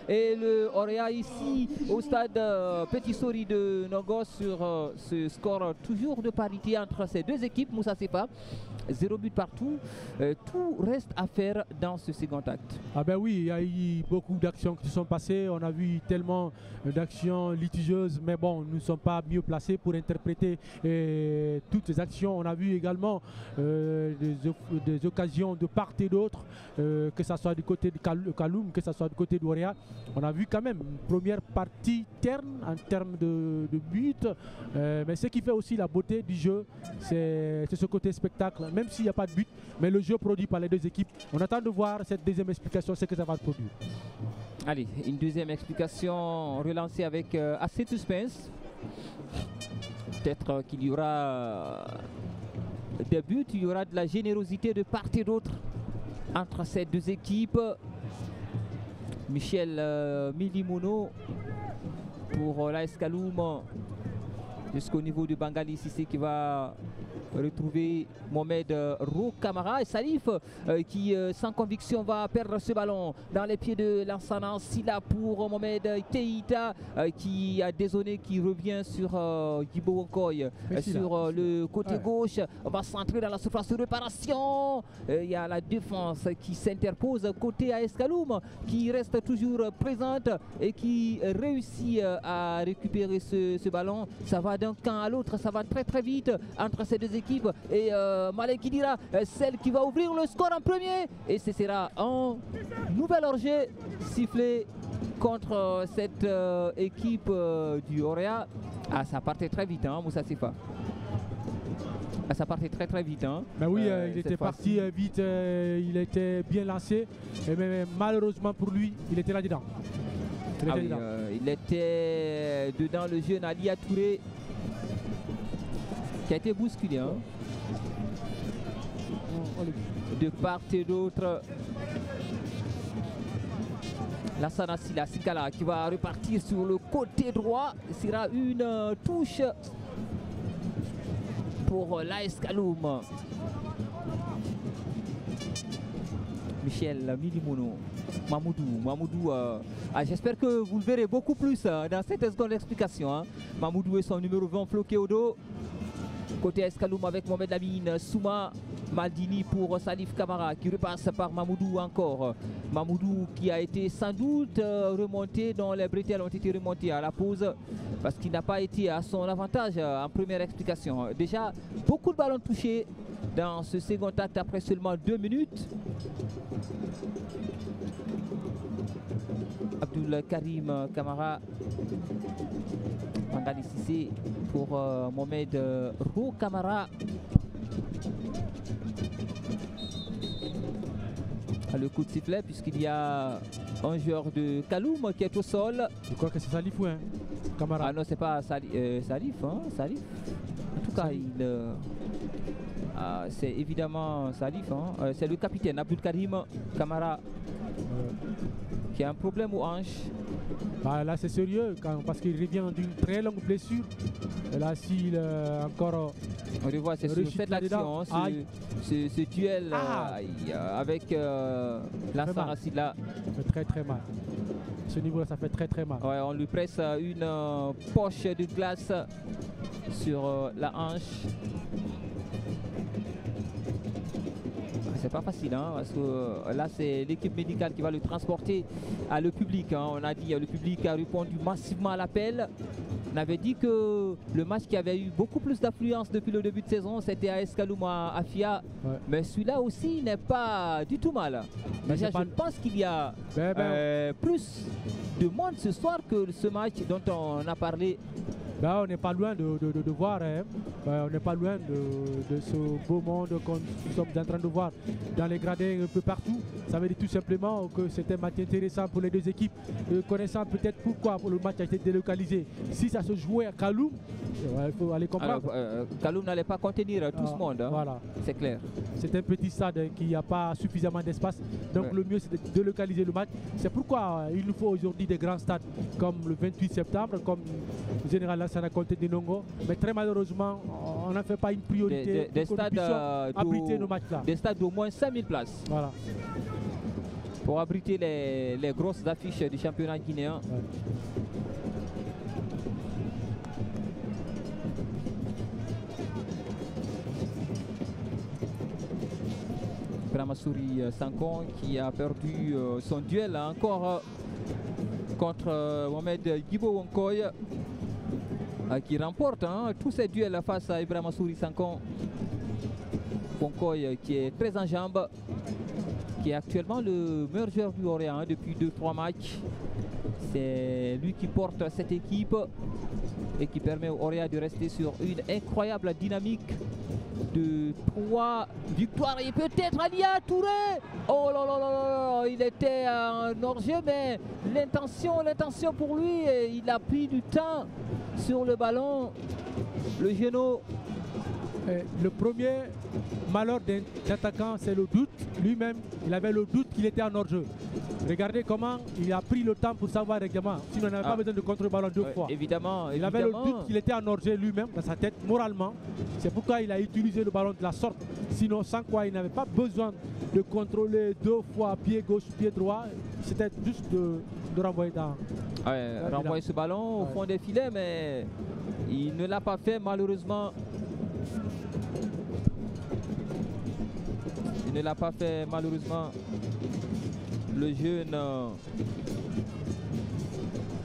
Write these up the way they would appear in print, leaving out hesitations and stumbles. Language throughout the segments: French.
et le Orea ici au stade Petit Sori de Nogos sur ce score toujours de parité entre ces deux équipes. Moussa Sefa, 0 but partout. Tout reste à faire dans ce second acte. Ah ben oui, il y a eu beaucoup d'actions qui se sont passées. On a vu tellement d'actions litigieuses, mais bon, nous ne sommes pas mieux placés pour interpréter toutes ces actions. On a vu également des occasions de part et d'autre, que ce soit du côté de Kaloum, que ce soit du côté d'Ouria. On a vu quand même une première partie terne en termes de but, mais ce qui fait aussi la beauté du jeu, c'est ce côté spectacle, même s'il n'y a pas de but, mais le jeu produit par les deux équipes. On attend de voir cette deuxième explication, ce que ça va produire. Allez, une deuxième explication relancée avec assez de suspense. Peut-être qu'il y aura des buts, il y aura de la générosité de part et d'autre entre ces deux équipes. Michel Milimono pour l'AS Kaloum jusqu'au niveau de Bangali Sissé qui va retrouver Mohamed Roukamara et Salif qui sans conviction va perdre ce ballon dans les pieds de Lansana Silla pour Mohamed Keita qui a dézonné, qui revient sur Yibo Okoy sur le côté gauche. On va centrer dans la surface de réparation. Il y a la défense qui s'interpose côté AS Kaloum qui reste toujours présente et qui réussit à récupérer ce ballon. Ça va d'un camp à l'autre, ça va très très vite entre ces deux équipes et Malek Kidira, celle qui va ouvrir le score en premier, et ce sera un nouvel hors-jeu sifflé contre cette équipe du Orea. Ah, ça partait très vite, hein, Moussa Sefa. Ah, ça partait très très vite. Hein. Ben oui, il était parti vite, il était bien lancé, mais malheureusement pour lui, il était là-dedans. Il était dedans, le jeune Ali Touré qui a été bousculé. Hein. De part et d'autre. Lassana Silla Sikala qui va repartir sur le côté droit. Ce sera une touche pour l'AS Kaloum. Michel Milimono. Mamoudou, j'espère que vous le verrez beaucoup plus dans cette seconde explication. Hein. Mamoudou et son numéro 20 floqué au dos. Côté AS Kaloum avec Mohamed Lamine, Souma, Maldini pour Salif Kamara qui repasse par Mamoudou encore. Mamoudou qui a été sans doute remonté, dont les bretelles ont été remontées à la pause parce qu'il n'a pas été à son avantage en première explication. Déjà, beaucoup de ballons touchés dans ce second acte après seulement 2 minutes. Abdul Karim Kamara, Mangali Sissé pour Mohamed Roukamara. Le coup de sifflet puisqu'il y a un joueur de Kaloum qui est au sol. Je crois que c'est Salif ou hein, Kamara. Ah non, c'est pas Salif, hein, Salif. En tout cas, c'est évidemment Salif. Hein. C'est le capitaine Abdul Karim Kamara qui a un problème aux hanches. Bah, là c'est sérieux parce qu'il revient d'une très longue blessure. Et là s'il encore on le voit, c'est sur cette action, ce duel avec Lansana Silla. Ça fait très très mal. Ce niveau là ça fait très très mal. Ouais, on lui presse une poche de glace sur la hanche. C'est pas facile, hein, parce que là c'est l'équipe médicale qui va le transporter à le public. Hein. On a dit le public a répondu massivement à l'appel. On avait dit que le match qui avait eu beaucoup plus d'affluence depuis le début de saison, c'était AS Kaloum à Afia. Ouais. Mais celui-là aussi n'est pas du tout mal. Déjà, je pense qu'il y a plus de monde ce soir que ce match dont on a parlé. Ben, on n'est pas loin de voir, hein. On n'est pas loin de ce beau monde que nous sommes en train de voir dans les gradins un peu partout. Ça veut dire tout simplement que c'est un match intéressant pour les deux équipes. Connaissant peut-être pourquoi le match a été délocalisé. Si ça se jouait à Kaloum, il faut aller comprendre. Kaloum n'allait pas contenir tout ce monde, hein. Voilà. C'est clair. C'est un petit stade qui n'a pas suffisamment d'espace. Donc le mieux c'est de délocaliser le match. C'est pourquoi il nous faut aujourd'hui des grands stades comme le 28 septembre, comme le Général Lansana Conté de Nongo. Mais très malheureusement, on n'en fait pas une priorité. Des stades abriter nos matchs là. Des stades d'au moins 5000 places. Voilà. pour abriter les grosses affiches du championnat guinéen. Ouais. Bramassouri Sankon qui a perdu son duel encore contre Mohamed Gibo Wonkoy, qui remporte tous ses duels face à Bramassouri Sankon. Wonkoy qui est très en jambes, qui est actuellement le meilleur joueur du Orient depuis 2-3 matchs. C'est lui qui porte cette équipe et qui permet au Orient de rester sur une incroyable dynamique de 3 victoires. Et peut-être Alia Touré. Oh là là là là, il était en hors-jeu, mais l'intention pour lui, il a pris du temps sur le ballon. Le genou. Le premier malheur d'un attaquant, c'est le doute. Lui-même, il avait le doute qu'il était en hors-jeu. Regardez comment il a pris le temps pour savoir exactement. Sinon, on n'avait pas besoin de contre le ballon 2 fois. Évidemment. Il avait le doute qu'il était en hors-jeu lui-même, dans sa tête, moralement. C'est pourquoi il a utilisé le ballon de la sorte. Sinon, sans quoi il n'avait pas besoin de contrôler 2 fois pied gauche, pied droit. C'était juste de renvoyer dans. Renvoyer ce ballon au fond des filets, mais il ne l'a pas fait malheureusement. Il ne l'a pas fait malheureusement. Le jeune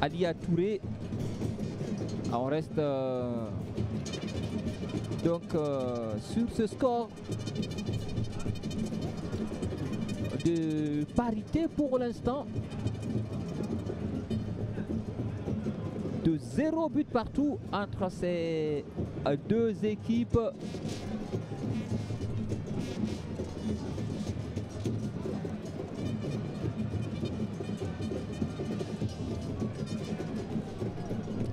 Alia Touré. On reste donc sur ce score de parité pour l'instant. De 0 but partout entre ces deux équipes.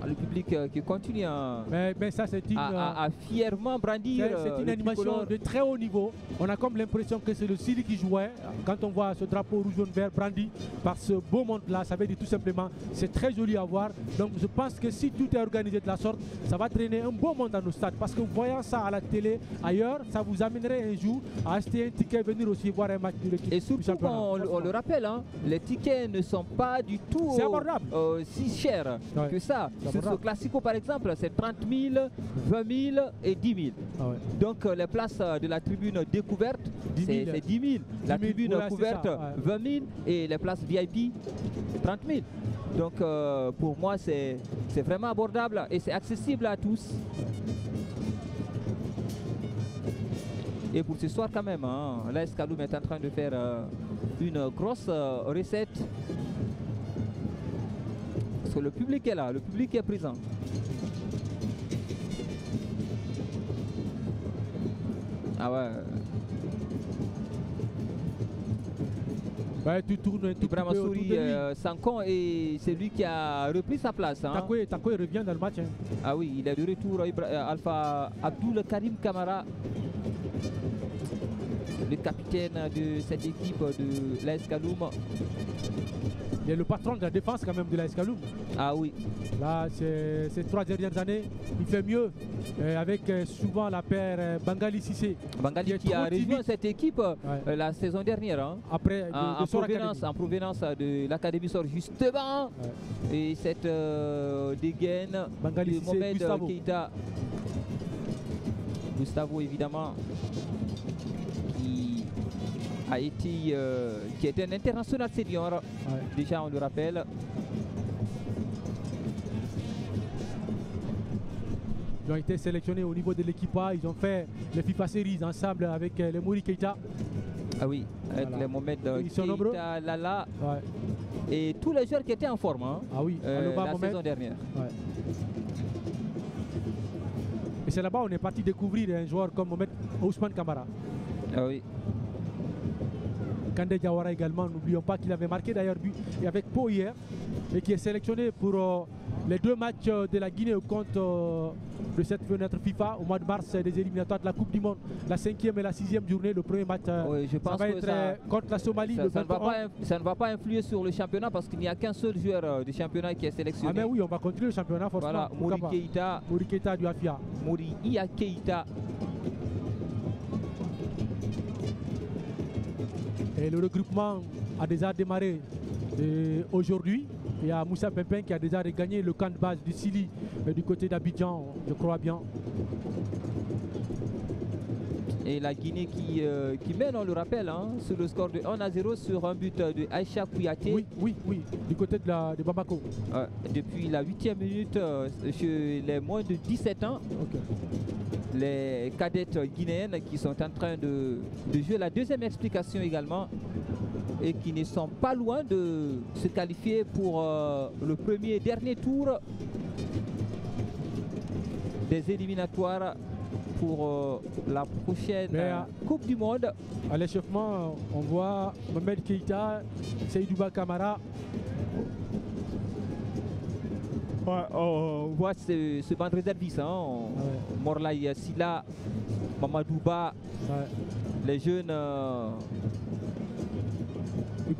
Le public qui continue mais ça, c'est à fièrement brandir. C'est une animation de très haut niveau. On a comme l'impression que c'est le Syrie qui jouait. Quand on voit ce drapeau rouge, jaune, vert brandi par ce beau monde-là, ça veut dire tout simplement c'est très joli à voir. Donc je pense que si tout est organisé de la sorte, ça va traîner un beau monde dans nos stades. Parce que voyant ça à la télé ailleurs, ça vous amènerait un jour à acheter un ticket et venir aussi voir un match de l'équipe. Et surtout, on le rappelle, les tickets ne sont pas du tout si chers que ça. Sur ce Classico par exemple, c'est 30 000, 20 000 et 10 000. Ah ouais. Donc les places de la tribune découverte, c'est 10 000. La tribune couverte, 20 000 et les places VIP, 30 000. Donc pour moi, c'est vraiment abordable et c'est accessible à tous. Et pour ce soir quand même, l'AS Kaloum est en train de faire une grosse recette. Parce que le public est là, le public est présent. Ah ouais. Ouais, tu tournes un tout Bramassouri Sankon et c'est lui qui a repris sa place. Takwe revient dans le match. Ah oui, il est de retour. Alpha Abdoul Karim Kamara, le capitaine de cette équipe de l'AS Kaloum. Il est le patron de la défense quand même de l'AS Kaloum. Ah oui. Là, ces 3 dernières années, il fait mieux avec souvent la paire Bangali Cissé. Bangali qui a rejoint cette équipe la saison dernière. Après, en provenance de l'Académie Sort justement. Ouais. Et cette dégaine Bangali de Mohamed Keita. Gustavo évidemment. Qui était un international senior, déjà on le rappelle. Ils ont été sélectionnés au niveau de l'équipe A, ils ont fait les FIFA Series ensemble avec les Mouri Keita. Ah oui, avec les Mohamed Keita, Lala et tous les joueurs qui étaient en forme la saison dernière. Ouais. Et c'est là-bas on est parti découvrir un joueur comme Mohamed Ousmane Kamara. Ah oui. Kandé Diawara également, n'oublions pas qu'il avait marqué d'ailleurs but et avec Pau hier et qui est sélectionné pour les 2 matchs de la Guinée au compte de cette fenêtre FIFA au mois de mars des éliminatoires de la Coupe du Monde, la 5e et la 6e journée. Le premier match je pense ça va être contre la Somalie. Ça ne va pas influer sur le championnat parce qu'il n'y a qu'un seul joueur du championnat qui est sélectionné. Ah mais oui, on va continuer le championnat forcément. Voilà, Mouri Keita du Afia. Mouri Keita. Et le regroupement a déjà démarré aujourd'hui. Il y a Moussa Pimpin qui a déjà regagné le camp de base du Sili du côté d'Abidjan, je crois bien. Et la Guinée qui mène, on le rappelle, hein, sur le score de 1-0 sur un but de Aïcha Kouyaté. Oui, du côté de Bamako. Depuis la 8e minute, chez les moins de 17 ans, les cadettes guinéennes qui sont en train de jouer. La deuxième explication également, et qui ne sont pas loin de se qualifier pour le premier et dernier tour des éliminatoires pour la prochaine Coupe du Monde. À l'échauffement, on voit Mohamed Keïta, Seydouba Kamara. On voit ce banc de réservistes, hein. Morlaï Silla, Mamadouba, les jeunes